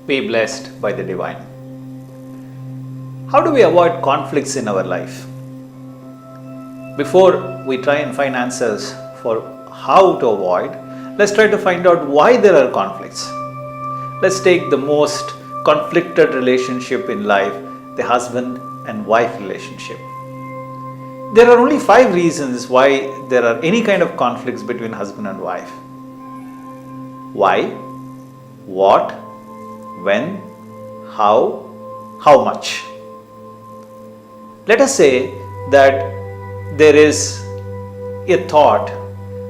Be blessed by the divine. How do we avoid conflicts in our life? Before we try and find answers for how to avoid, let's try to find out why there are conflicts. Let's take the most conflicted relationship in life, the husband and wife relationship. There are only 5 reasons why there are any kind of conflicts between husband and wife. Why, what, when, how much. Let us say that there is a thought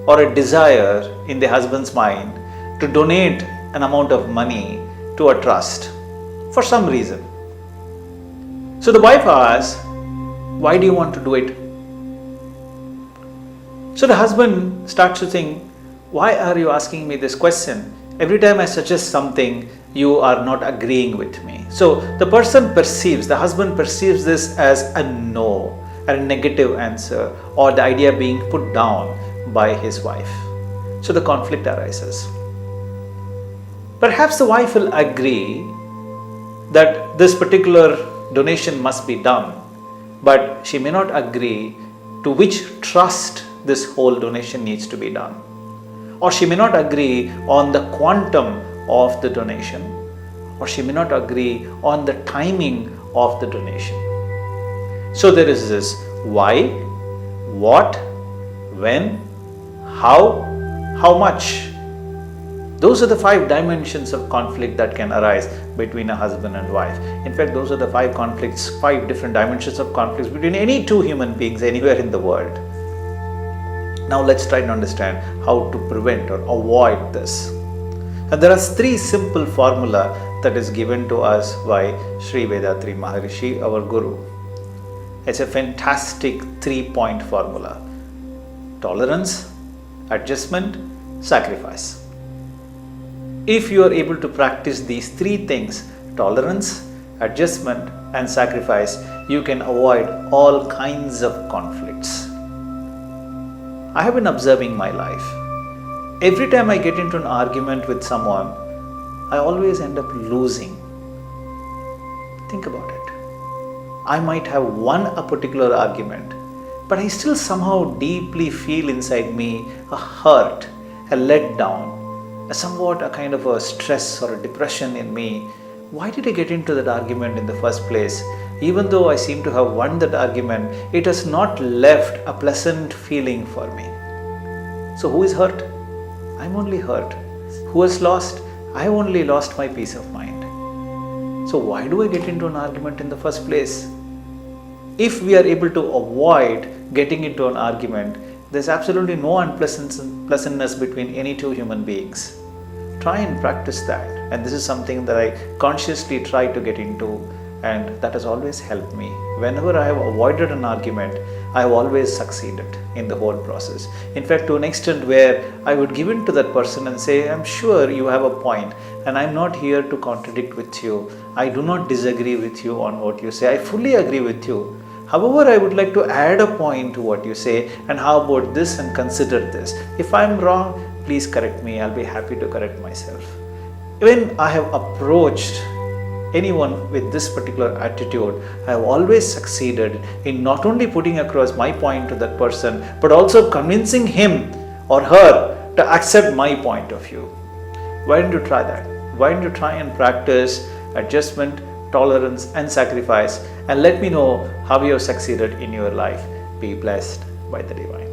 or a desire in the husband's mind to donate an amount of money to a trust for some reason. So the wife asks, why do you want to do it? So the husband starts to think, why are you asking me this question? Every time I suggest something, you are not agreeing with me. So the husband perceives this as a no, a negative answer, or the idea being put down by his wife. So the conflict arises. Perhaps the wife will agree that this particular donation must be done, but she may not agree to which trust this whole donation needs to be done. Or she may not agree on the quantum of the donation, or she may not agree on the timing of the donation. So there is this why, what, when, how much. Those are the 5 dimensions of conflict that can arise between a husband and wife. In fact, those are the 5 different dimensions of conflicts between any 2 human beings anywhere in the world. Now let's try to understand how to prevent or avoid this. And there are 3 simple formula that is given to us by Shri Vethathiri Maharishi, our Guru. It's a fantastic 3-point formula: tolerance, adjustment, sacrifice. If you are able to practice these 3 things, tolerance, adjustment, and sacrifice, you can avoid all kinds of conflicts. I have been observing my life. Every time I get into an argument with someone, I always end up losing. Think about it. I might have won a particular argument, but I still somehow deeply feel inside me a hurt, a letdown, a kind of a stress or a depression in me. Why did I get into that argument in the first place? Even though I seem to have won that argument, it has not left a pleasant feeling for me. So who is hurt? I'm only hurt. Who has lost? I only lost my peace of mind. So why do I get into an argument in the first place? If we are able to avoid getting into an argument, there's absolutely no unpleasantness between any 2 human beings. Try and practice that. And this is something that I consciously try to get into, and that has always helped me. Whenever I have avoided an argument, I have always succeeded in the whole process. In fact, to an extent where I would give in to that person and say, I'm sure you have a point, and I'm not here to contradict with you. I do not disagree with you on what you say. I fully agree with you. However, I would like to add a point to what you say, and how about this, and consider this. If I'm wrong, please correct me. I'll be happy to correct myself. When I have approached anyone with this particular attitude, I have always succeeded in not only putting across my point to that person, but also convincing him or her to accept my point of view. Why don't you try that? Why don't you try and practice adjustment, tolerance, and sacrifice, and let me know how you have succeeded in your life. Be blessed by the divine.